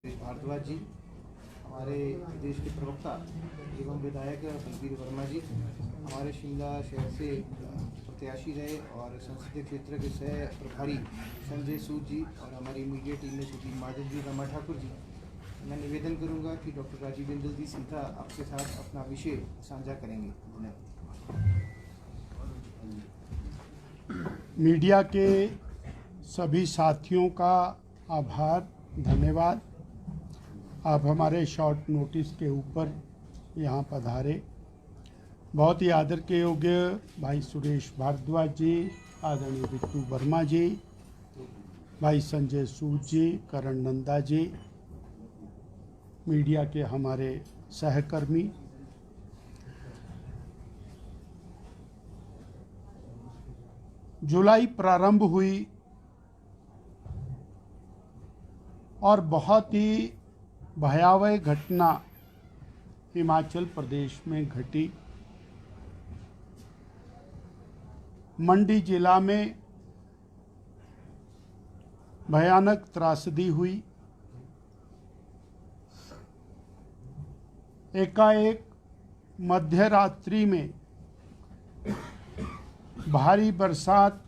भारद्वाज जी, हमारे देश के प्रवक्ता एवं विधायक बलबीर वर्मा जी, हमारे शिमला शहर से प्रत्याशी रहे और संसदीय क्षेत्र के सह प्रभारी संजय सूद जी और हमारी मीडिया टीम में सुदीप माधव जी, रमा ठाकुर जी, मैं निवेदन करूंगा कि डॉक्टर राजीव बिंदल जी सीधा आपके साथ अपना विषय साझा करेंगे। मीडिया के सभी साथियों का आभार, धन्यवाद। आप हमारे शॉर्ट नोटिस के ऊपर यहाँ पधारे। बहुत ही आदर के योग्य भाई सुरेश भारद्वाज जी, आदरणीय बिट्टू वर्मा जी, भाई संजय सूद जी, करण नंदा जी, मीडिया के हमारे सहकर्मी, जुलाई प्रारंभ हुई और बहुत ही भयावह घटना हिमाचल प्रदेश में घटी। मंडी जिला में भयानक त्रासदी हुई। एकाएक मध्य रात्रि में भारी बरसात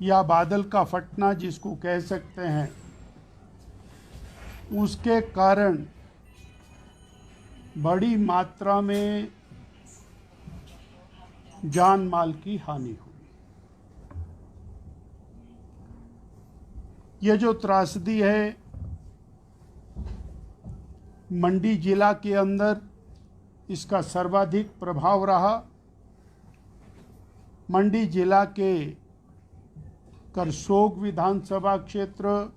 या बादल का फटना जिसको कह सकते हैं, उसके कारण बड़ी मात्रा में जान माल की हानि हुई। यह जो त्रासदी है मंडी जिला के अंदर, इसका सर्वाधिक प्रभाव रहा मंडी जिला के करसोग विधानसभा क्षेत्र,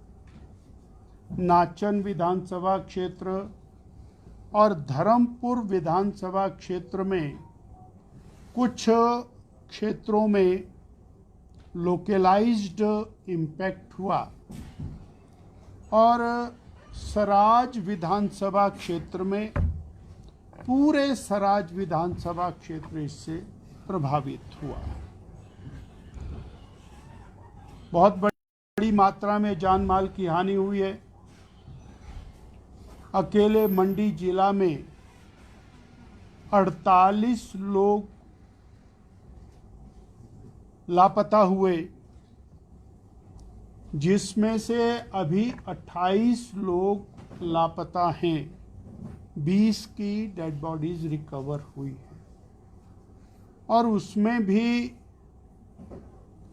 नाचन विधानसभा क्षेत्र और धर्मपुर विधानसभा क्षेत्र में कुछ क्षेत्रों में लोकलाइज्ड इम्पैक्ट हुआ और सराज विधानसभा क्षेत्र में पूरे सराज विधानसभा क्षेत्र इससे प्रभावित हुआ। बहुत बड़ी मात्रा में जान माल की हानि हुई है। अकेले मंडी जिला में 48 लोग लापता हुए, जिसमें से अभी 28 लोग लापता हैं। 20 की डेड बॉडीज रिकवर हुई हैं और उसमें भी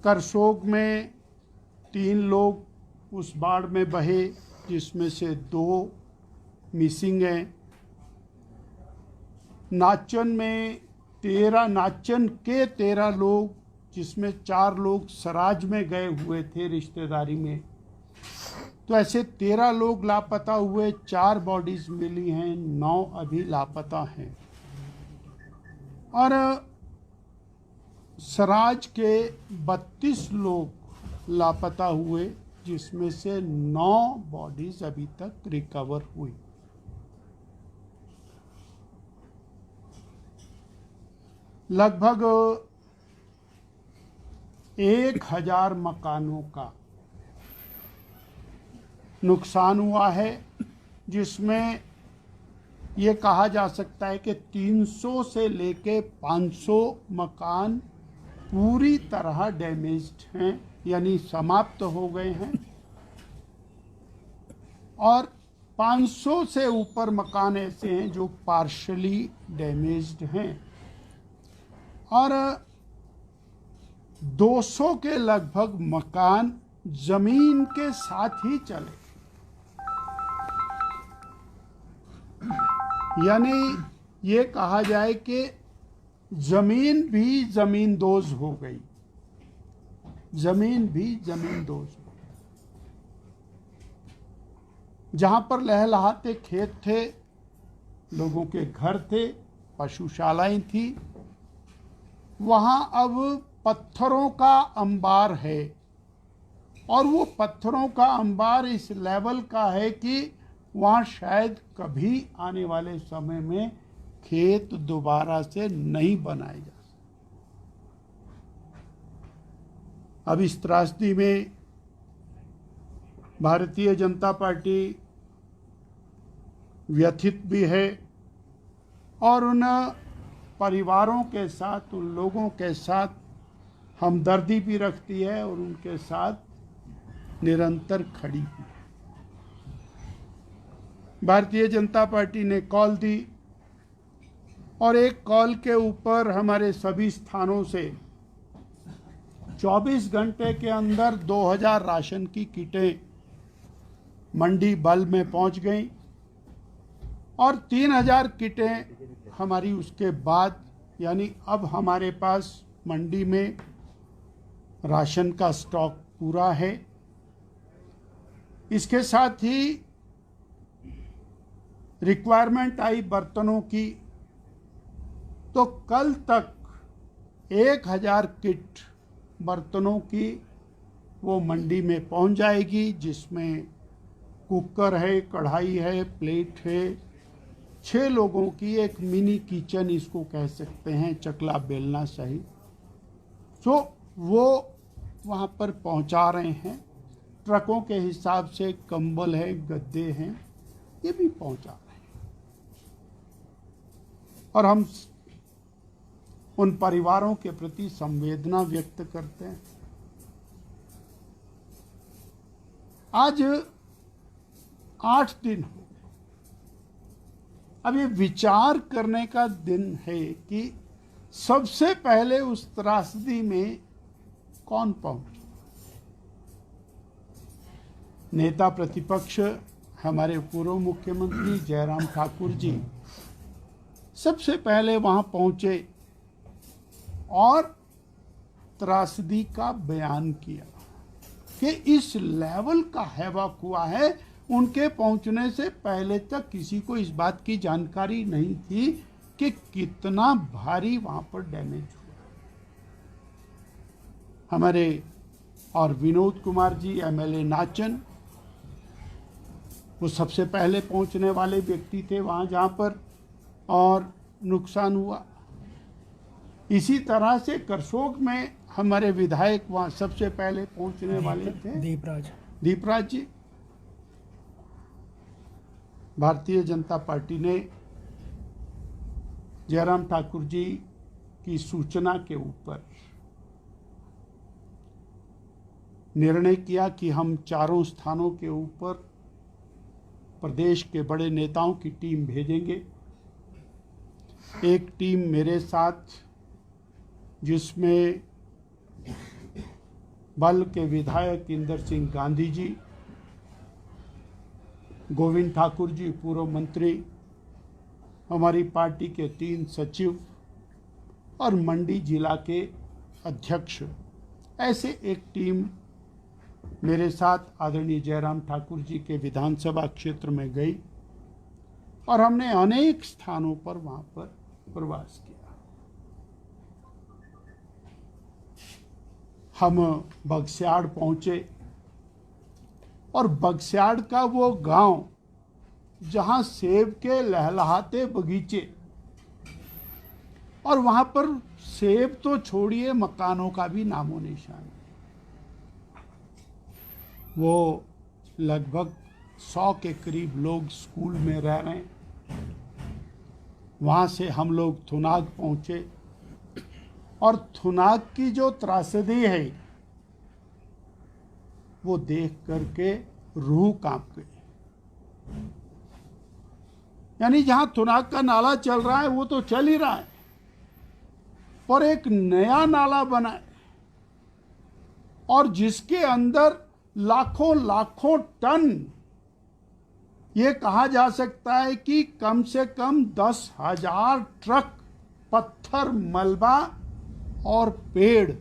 करसोग में 3 लोग उस बाढ़ में बहे, जिसमें से 2 मिसिंग हैं। नाचन में 13 लोग, जिसमें 4 लोग सराज में गए हुए थे रिश्तेदारी में। तो ऐसे 13 लोग लापता हुए, 4 बॉडीज मिली हैं, 9 अभी लापता हैं। और सराज के 32 लोग लापता हुए, जिसमें से 9 बॉडीज अभी तक रिकवर हुई। लगभग 1000 मकानों का नुकसान हुआ है, जिसमें ये कहा जा सकता है कि 300 से लेके 500 मकान पूरी तरह डैमेज्ड हैं, यानी समाप्त हो गए हैं, और 500 से ऊपर मकान ऐसे हैं जो पार्शली डैमेज्ड हैं, और 200 के लगभग मकान जमीन के साथ ही चले, यानी ये कहा जाए कि जमीन भी जमींदोज हो गई। जमीन भी जमींदोज हो गई। जहां पर लहलहाते खेत थे, लोगों के घर थे, पशुशालाएं थी, वहां अब पत्थरों का अंबार है, और वो पत्थरों का अंबार इस लेवल का है कि वहाँ शायद कभी आने वाले समय में खेत दोबारा से नहीं बनाए जा सकते। अब इस त्रासदी में भारतीय जनता पार्टी व्यथित भी है और उन परिवारों के साथ, उन लोगों के साथ हमदर्दी भी रखती है और उनके साथ निरंतर खड़ी है। भारतीय जनता पार्टी ने कॉल दी और एक कॉल के ऊपर हमारे सभी स्थानों से 24 घंटे के अंदर 2000 राशन की किटें मंडी बल में पहुंच गईं और 3000 किटें हमारी उसके बाद, यानी अब हमारे पास मंडी में राशन का स्टॉक पूरा है। इसके साथ ही रिक्वायरमेंट आई बर्तनों की, तो कल तक 1000 किट बर्तनों की वो मंडी में पहुंच जाएगी, जिसमें कुकर है, कढ़ाई है, प्लेट है, 6 लोगों की एक मिनी किचन इसको कह सकते हैं, चकला बेलना सही। तो वो वहाँ पर पहुँचा रहे हैं। ट्रकों के हिसाब से कंबल है, गद्दे हैं, ये भी पहुँचा रहे हैं। और हम उन परिवारों के प्रति संवेदना व्यक्त करते हैं। आज 8 दिन हो, अब ये विचार करने का दिन है कि सबसे पहले उस त्रासदी में कौन पहुंचा। नेता प्रतिपक्ष हमारे पूर्व मुख्यमंत्री जयराम ठाकुर जी सबसे पहले वहां पहुंचे और त्रासदी का बयान किया कि इस लेवल का हैवाक हुआ है। उनके पहुंचने से पहले तक किसी को इस बात की जानकारी नहीं थी कि कितना भारी वहां पर डैमेज हुआ। हमारे और विनोद कुमार जी एमएलए नाचन, वो सबसे पहले पहुंचने वाले व्यक्ति थे वहां जहां पर और नुकसान हुआ। इसी तरह से करसोग में हमारे विधायक वहां सबसे पहले पहुंचने वाले थे, दीपराज जी। भारतीय जनता पार्टी ने जयराम ठाकुर जी की सूचना के ऊपर निर्णय किया कि हम चारों स्थानों के ऊपर प्रदेश के बड़े नेताओं की टीम भेजेंगे। एक टीम मेरे साथ, जिसमें बल के विधायक इंदर सिंह गांधी जी, गोविंद ठाकुर जी पूर्व मंत्री, हमारी पार्टी के 3 सचिव और मंडी जिला के अध्यक्ष, ऐसे एक टीम मेरे साथ आदरणीय जयराम ठाकुर जी के विधानसभा क्षेत्र में गई और हमने अनेक स्थानों पर वहां पर प्रवास किया। हम बगस्याड़ पहुंचे और बगस्याड़ का वो गांव जहां सेब के लहलहाते बगीचे, और वहां पर सेब तो छोड़िए मकानों का भी नामो निशान। वो लगभग 100 के करीब लोग स्कूल में रह रहे हैं। वहाँ से हम लोग थुनाग पहुँचे और थुनाग की जो त्रासदी है वो देख करके रूह कांप गई। यानी जहाँ थुनाग का नाला चल रहा है वो तो चल ही रहा है, पर एक नया नाला बना है और जिसके अंदर लाखों लाखों टन, ये कहा जा सकता है कि कम से कम 10,000 ट्रक पत्थर, मलबा और पेड़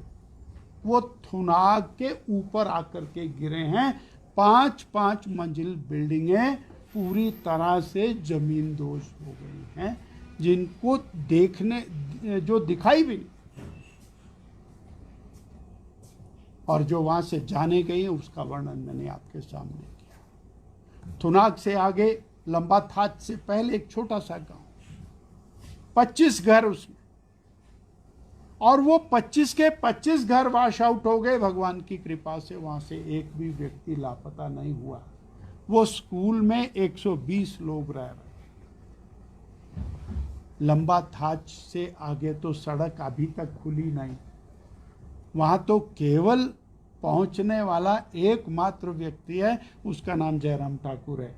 वो थुनाग के ऊपर आकर के गिरे हैं। 5-5 मंजिल बिल्डिंगें पूरी तरह से जमींदोज हो गई हैं, जिनको देखने जो दिखाई भी नहीं, और जो वहां से जाने गई है उसका वर्णन मैंने आपके सामने किया। थुनाग से आगे लंबा थाच से पहले एक छोटा सा गांव, 25 घर उसमें, और वो 25 के 25 घर वॉश आउट हो गए। भगवान की कृपा से वहां से एक भी व्यक्ति लापता नहीं हुआ। वो स्कूल में 120 लोग रह रहे। लंबा थाच से आगे तो सड़क अभी तक खुली नहीं। वहां तो केवल पहुंचने वाला एकमात्र व्यक्ति है, उसका नाम जयराम ठाकुर है,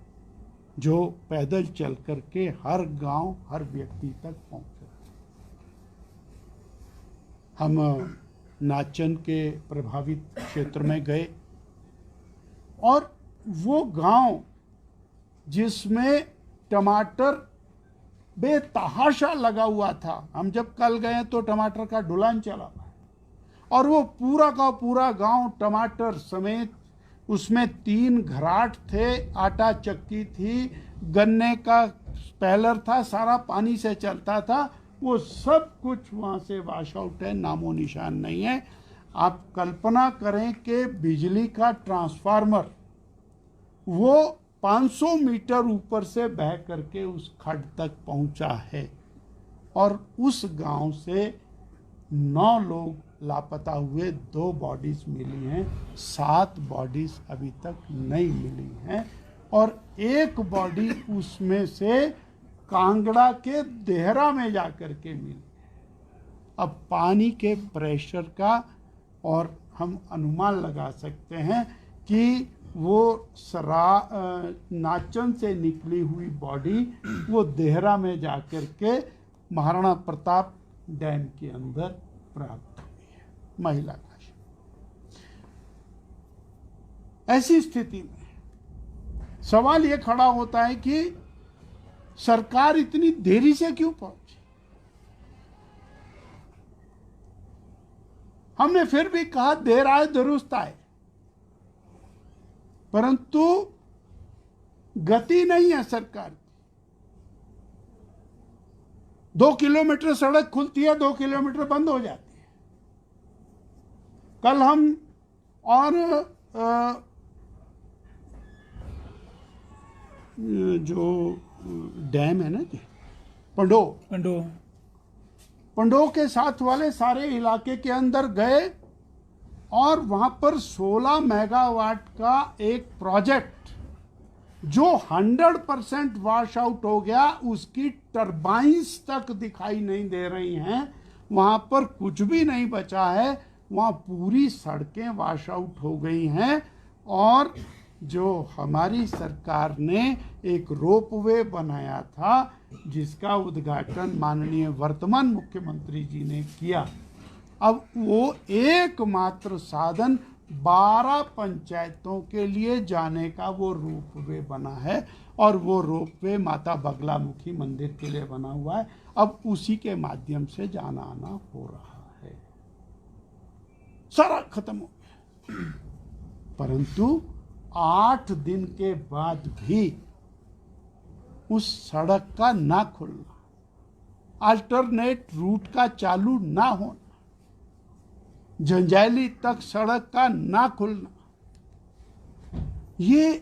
जो पैदल चल करके हर गांव हर व्यक्ति तक पहुंच रहा। हम नाचन के प्रभावित क्षेत्र में गए और वो गांव जिसमें टमाटर बेतहाशा लगा हुआ था, हम जब कल गए तो टमाटर का ढुलान चला हुआ है, और वो पूरा का पूरा गांव टमाटर समेत, उसमें 3 घराट थे, आटा चक्की थी, गन्ने का स्पेलर था, सारा पानी से चलता था, वो सब कुछ वहां से वॉश आउट है, नामो निशान नहीं है। आप कल्पना करें कि बिजली का ट्रांसफार्मर वो 500 मीटर ऊपर से बह करके उस खड्ड तक पहुंचा है, और उस गांव से 9 लोग लापता हुए, 2 बॉडीज मिली हैं, 7 बॉडीज अभी तक नहीं मिली हैं, और एक बॉडी उसमें से कांगड़ा के देहरा में जाकर के मिली। अब पानी के प्रेशर का, और हम अनुमान लगा सकते हैं कि वो नाचन से निकली हुई बॉडी वो देहरा में जाकर के महाराणा प्रताप डैम के अंदर प्राप्त हुई है, महिला का। ऐसी स्थिति में सवाल ये खड़ा होता है कि सरकार इतनी देरी से क्यों पहुंची। हमने फिर भी कहा देर आए दुरुस्त आए, परंतु गति नहीं है सरकार की। 2 किलोमीटर सड़क खुलती है, 2 किलोमीटर बंद हो जाती है। कल हम और जो डैम है ना जी, पंडो के साथ वाले सारे इलाके के अंदर गए, और वहां पर 16 मेगावाट का एक प्रोजेक्ट जो 100% वॉश आउट हो गया, उसकी टरबाइंस तक दिखाई नहीं दे रही हैं, वहां पर कुछ भी नहीं बचा है, वहां पूरी सड़कें वॉश आउट हो गई हैं। और जो हमारी सरकार ने एक रोपवे बनाया था, जिसका उद्घाटन माननीय वर्तमान मुख्यमंत्री जी ने किया, अब वो एकमात्र साधन 12 पंचायतों के लिए जाने का वो रोपवे बना है, और वो रोपवे माता बगलामुखी मंदिर के लिए बना हुआ है। अब उसी के माध्यम से जाना आना हो रहा है। सारा खत्म हो गया, परंतु 8 दिन के बाद भी उस सड़क का ना खुलना, अल्टरनेट रूट का चालू ना होना, जंजैली तक सड़क का ना खुलना, ये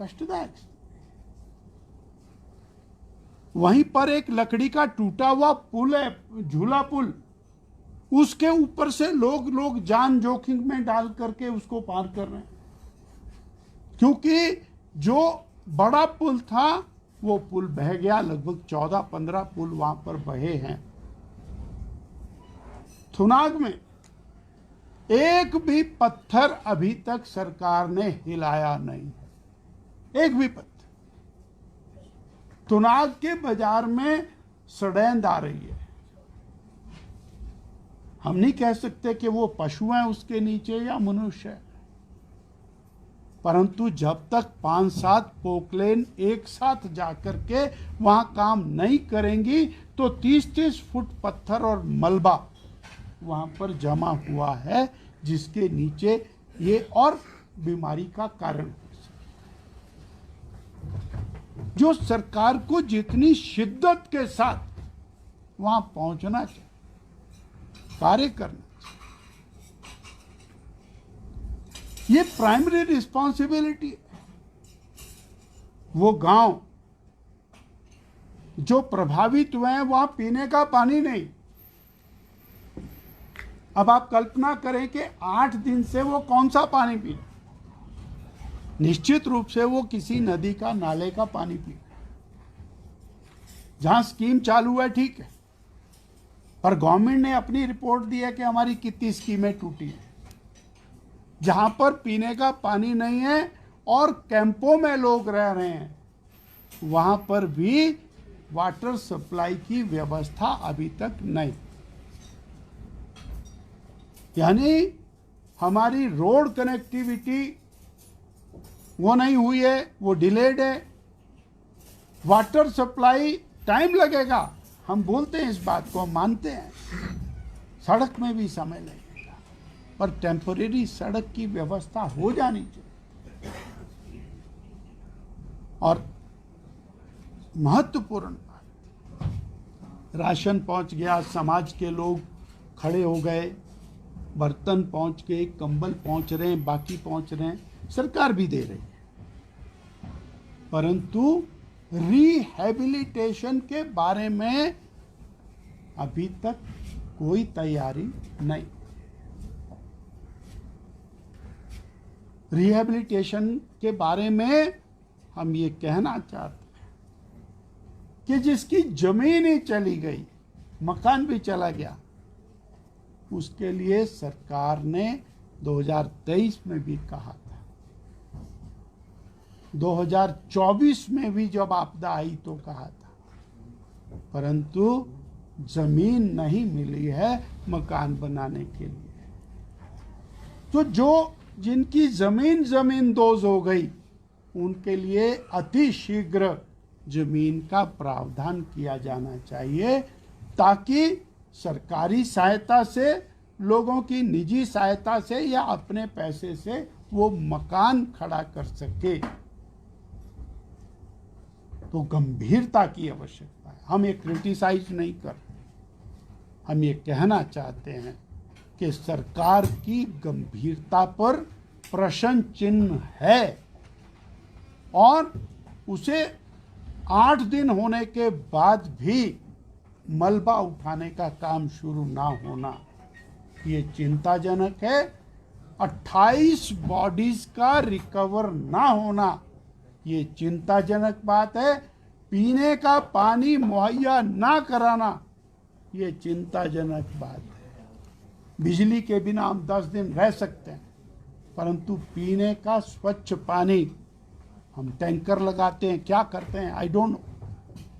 कष्टदायक। वहीं पर एक लकड़ी का टूटा हुआ पुल है, झूला पुल, उसके ऊपर से लोग जान जोखिम में डाल करके उसको पार कर रहे हैं, क्योंकि जो बड़ा पुल था वो पुल बह गया। लगभग 14-15 पुल वहां पर बहे हैं। थुनाग में एक भी पत्थर अभी तक सरकार ने हिलाया नहीं, एक भी पत्थर। थुनाग के बाजार में सड़ेंद आ रही है। हम नहीं कह सकते कि वो पशु हैं उसके नीचे या मनुष्य है, परंतु जब तक 5-7 पोकलेन एक साथ जाकर के वहां काम नहीं करेंगी, तो 30-30 फुट पत्थर और मलबा वहां पर जमा हुआ है, जिसके नीचे ये और बीमारी का कारण हो सकता है। जो सरकार को जितनी शिद्दत के साथ वहां पहुंचना चाहिए, कार्य करना, ये प्राइमरी रिस्पॉन्सिबिलिटी है। वो गांव जो प्रभावित हुए हैं, वहां पीने का पानी नहीं, अब आप कल्पना करें कि 8 दिन से वो कौन सा पानी पी, निश्चित रूप से वो किसी नदी का, नाले का पानी पी। जहां स्कीम चालू है ठीक है, पर गवर्नमेंट ने अपनी रिपोर्ट दी है कि हमारी कितनी स्कीमें टूटी हैं। जहां पर पीने का पानी नहीं है और कैंपों में लोग रह रहे हैं, वहां पर भी वाटर सप्लाई की व्यवस्था अभी तक नहीं। यानी हमारी रोड कनेक्टिविटी वो नहीं हुई है, वो डिलेड है। वाटर सप्लाई टाइम लगेगा, हम बोलते हैं इस बात को, हम मानते हैं, सड़क में भी समय लगेगा, पर टेम्परेरी सड़क की व्यवस्था हो जानी चाहिए। और महत्वपूर्ण बात, राशन पहुंच गया, समाज के लोग खड़े हो गए, बर्तन पहुंच गए, कंबल पहुंच रहे हैं, बाकी पहुंच रहे हैं, सरकार भी दे रही है, परंतु रिहैबिलिटेशन के बारे में अभी तक कोई तैयारी नहीं। रिहैबिलिटेशन के बारे में हम ये कहना चाहते हैं कि जिसकी जमीन ही चली गई, मकान भी चला गया, उसके लिए सरकार ने 2023 में भी कहा था, 2024 में भी जब आपदा आई तो कहा था, परंतु जमीन नहीं मिली है मकान बनाने के लिए। तो जो जिनकी जमीन दोज हो गई, उनके लिए अति शीघ्र जमीन का प्रावधान किया जाना चाहिए, ताकि सरकारी सहायता से, लोगों की निजी सहायता से या अपने पैसे से वो मकान खड़ा कर सके। तो गंभीरता की आवश्यकता है। हम ये क्रिटिसाइज नहीं कर, हम ये कहना चाहते हैं कि सरकार की गंभीरता पर प्रश्न चिन्ह है, और उसे 8 दिन होने के बाद भी मलबा उठाने का काम शुरू ना होना, ये चिंताजनक है। 28 बॉडीज का रिकवर ना होना, ये चिंताजनक बात है। पीने का पानी मुहैया ना कराना, ये चिंताजनक बात है। बिजली के बिना हम 10 दिन रह सकते हैं, परंतु पीने का स्वच्छ पानी, हम टैंकर लगाते हैं, क्या करते हैं आई डोंट नो,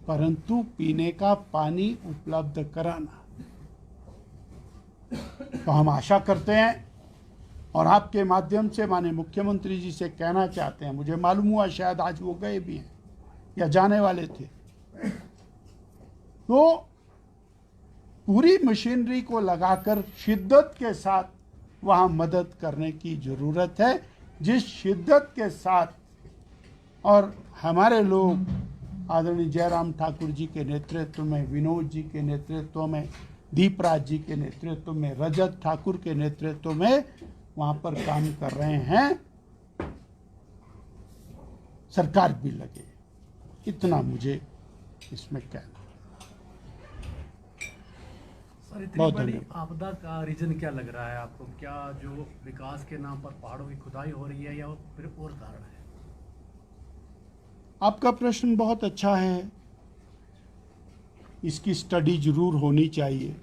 परंतु पीने का पानी उपलब्ध कराना। तो हम आशा करते हैं और आपके माध्यम से माननीय मुख्यमंत्री जी से कहना चाहते हैं, मुझे मालूम हुआ शायद आज वो गए भी हैं या जाने वाले थे, तो पूरी मशीनरी को लगाकर शिद्दत के साथ वहाँ मदद करने की ज़रूरत है। जिस शिद्दत के साथ, और हमारे लोग आदरणीय जयराम ठाकुर जी के नेतृत्व में, विनोद जी के नेतृत्व में, दीपराज जी के नेतृत्व में, रजत ठाकुर के नेतृत्व में वहाँ पर काम कर रहे हैं, सरकार भी लगे, इतना मुझे इसमें कहना। सर, इतनी बड़ी आपदा का रीजन क्या लग रहा है आपको? क्या जो विकास के नाम पर पहाड़ों की खुदाई हो रही है, या फिर और कारण है? आपका प्रश्न बहुत अच्छा है, इसकी स्टडी जरूर होनी चाहिए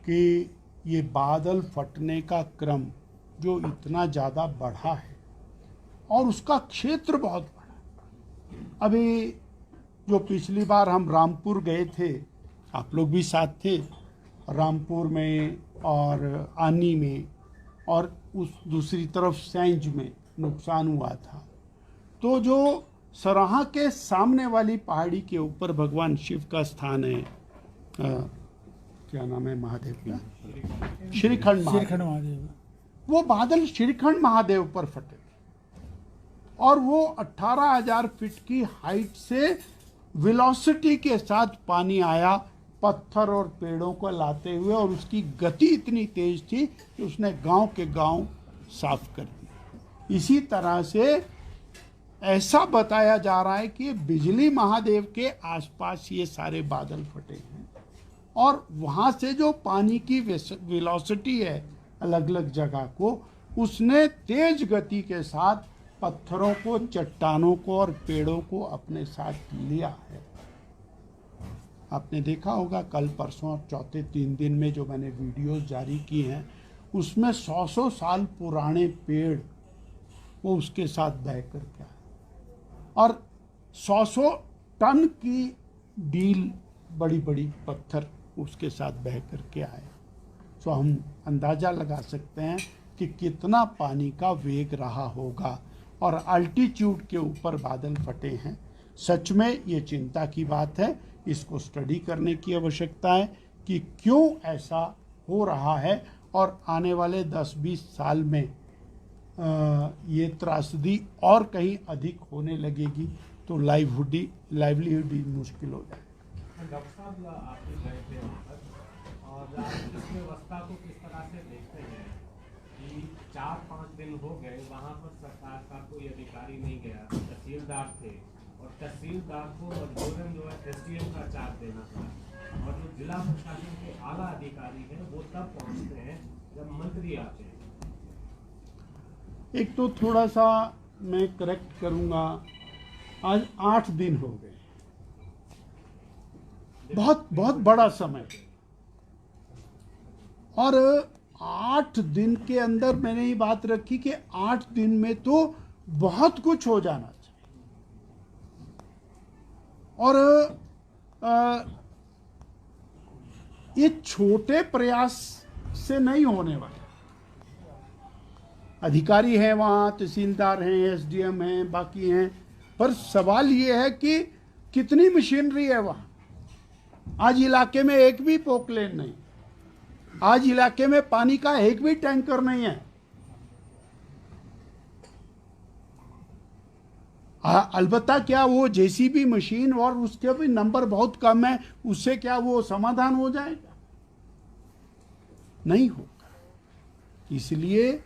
कि ये बादल फटने का क्रम जो इतना ज़्यादा बढ़ा है और उसका क्षेत्र बहुत बड़ा। अभी जो पिछली बार हम रामपुर गए थे, आप लोग भी साथ थे, रामपुर में और आनी में और उस दूसरी तरफ सैंज में नुकसान हुआ था। तो जो सराहा के सामने वाली पहाड़ी के ऊपर भगवान शिव का स्थान है, क्या नाम है महादेव का, श्रीखंड महादेव, वो बादल श्रीखंड महादेव पर फटे और वो 18,000 फीट की हाइट से वेलोसिटी के साथ पानी आया, पत्थर और पेड़ों को लाते हुए, और उसकी गति इतनी तेज थी कि उसने गांव के गांव साफ कर दिए। इसी तरह से ऐसा बताया जा रहा है कि बिजली महादेव के आसपास ये सारे बादल फटे हैं और वहाँ से जो पानी की वेलोसिटी है अलग अलग जगह को, उसने तेज गति के साथ पत्थरों को, चट्टानों को और पेड़ों को अपने साथ लिया है। आपने देखा होगा कल परसों और चौथे 3 दिन में जो मैंने वीडियोस जारी की हैं, उसमें 100 साल पुराने पेड़ वो उसके साथ बह कर के आए और 100 टन की डील, बड़ी बड़ी पत्थर उसके साथ बह कर के आए। तो हम अंदाज़ा लगा सकते हैं कि कितना पानी का वेग रहा होगा और अल्टीट्यूड के ऊपर बादल फटे हैं। सच में ये चिंता की बात है। इसको स्टडी करने की आवश्यकता है कि क्यों ऐसा हो रहा है और आने वाले 10-20 साल में ये त्रासदी और कहीं अधिक होने लगेगी तो लाइवलीहुड ही मुश्किल हो जाए। डॉक्टर साहब, आप भी गए थे वहाँ पर और आप इस व्यवस्था को किस तरह से देखते हैं कि 4-5 दिन हो गए वहाँ पर सरकार का कोई अधिकारी नहीं गया, तहसीलदार थे और तहसीलदार को मजबूरन जो है SDM का चार्ज देना था और जो जिला प्रशासन के आला अधिकारी हैं वो तब पहुँचते हैं जब मंत्री आते हैं। एक तो थोड़ा सा मैं करेक्ट करूँगा, आज 8 दिन हो गए, बहुत बहुत बड़ा समय। और 8 दिन के अंदर मैंने ये बात रखी कि 8 दिन में तो बहुत कुछ हो जाना चाहिए और ये छोटे प्रयास से नहीं होने वाला। अधिकारी हैं वहाँ, तहसीलदार हैं, SDM हैं, बाकी हैं, पर सवाल ये है कि कितनी मशीनरी है वहाँ। आज इलाके में एक भी पोकलेन नहीं, आज इलाके में पानी का एक भी टैंकर नहीं है। अलबत्ता क्या वो JCB मशीन और उसके भी नंबर बहुत कम है, उससे क्या वो समाधान हो जाएगा? नहीं होगा। इसलिए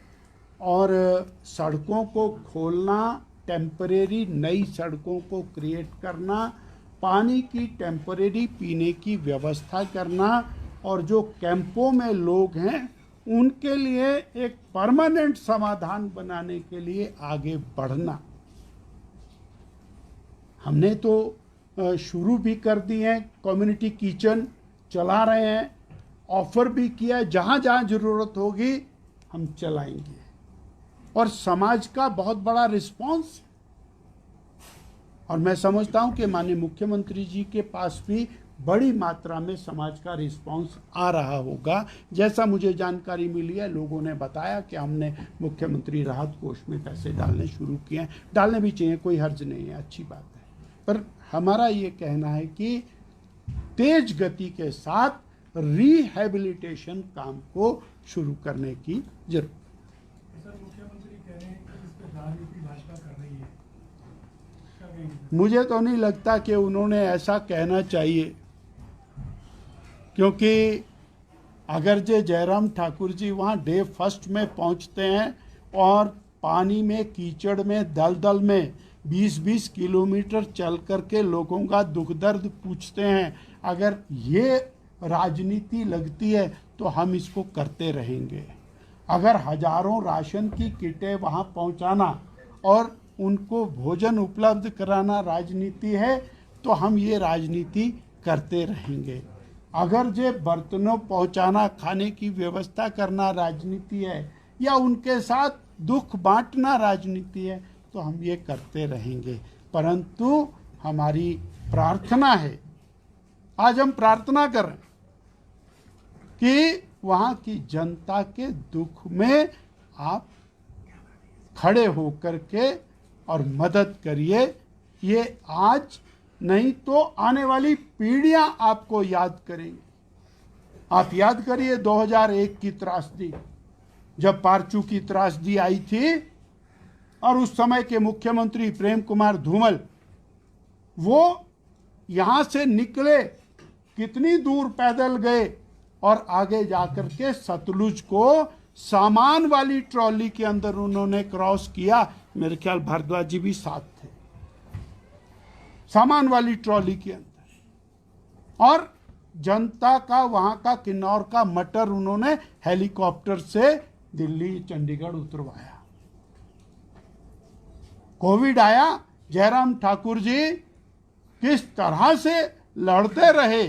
और सड़कों को खोलना, टेम्परेरी नई सड़कों को क्रिएट करना, पानी की टेम्परेरी पीने की व्यवस्था करना और जो कैंपों में लोग हैं उनके लिए एक परमानेंट समाधान बनाने के लिए आगे बढ़ना। हमने तो शुरू भी कर दी है, कम्युनिटी किचन चला रहे हैं, ऑफर भी किया है, जहाँ जहाँ ज़रूरत होगी हम चलाएंगे और समाज का बहुत बड़ा रिस्पांस। और मैं समझता हूं कि माननीय मुख्यमंत्री जी के पास भी बड़ी मात्रा में समाज का रिस्पांस आ रहा होगा। जैसा मुझे जानकारी मिली है, लोगों ने बताया कि हमने मुख्यमंत्री राहत कोष में पैसे डालने शुरू किए हैं। डालने भी चाहिए, कोई हर्ज नहीं है, अच्छी बात है। पर हमारा ये कहना है कि तेज गति के साथ रिहेबिलिटेशन काम को शुरू करने की जरूरत। मुख्यमंत्री कह रहे हैं कि इस पर राजनीति भाजपा कर रही है। मुझे तो नहीं लगता कि उन्होंने ऐसा कहना चाहिए, क्योंकि अगर जयराम ठाकुर जी वहाँ डे फर्स्ट में पहुँचते हैं और पानी में, कीचड़ में, दलदल में 20-20 किलोमीटर चल करके लोगों का दुख दर्द पूछते हैं, अगर ये राजनीति लगती है तो हम इसको करते रहेंगे। अगर हजारों राशन की किटें वहाँ पहुँचाना और उनको भोजन उपलब्ध कराना राजनीति है तो हम ये राजनीति करते रहेंगे। अगर जे बर्तनों पहुँचाना, खाने की व्यवस्था करना राजनीति है या उनके साथ दुख बांटना राजनीति है तो हम ये करते रहेंगे। परंतु हमारी प्रार्थना है, आज हम प्रार्थना कर रहे हैं कि वहाँ की जनता के दुख में आप खड़े होकर के और मदद करिए। ये आज नहीं तो आने वाली पीढ़ियां आपको याद करेंगी। आप याद करिए 2001 की त्रासदी, जब पारचू की त्रासदी आई थी और उस समय के मुख्यमंत्री प्रेम कुमार धूमल वो यहाँ से निकले, कितनी दूर पैदल गए और आगे जाकर के सतलुज को सामान वाली ट्रॉली के अंदर उन्होंने क्रॉस किया। मेरे ख्याल भारद्वाज जी भी साथ थे, सामान वाली ट्रॉली के अंदर। और जनता का, वहां का किन्नौर का मटर उन्होंने हेलीकॉप्टर से दिल्ली चंडीगढ़ उतरवाया। कोविड आया, जयराम ठाकुर जी किस तरह से लड़ते रहे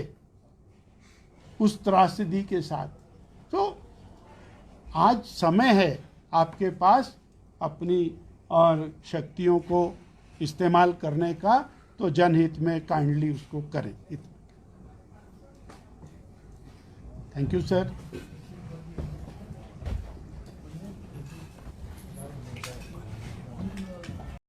उस त्रासदी के साथ। तो आज समय है आपके पास अपनी और शक्तियों को इस्तेमाल करने का, तो जनहित में काइंडली उसको करें। Thank you sir.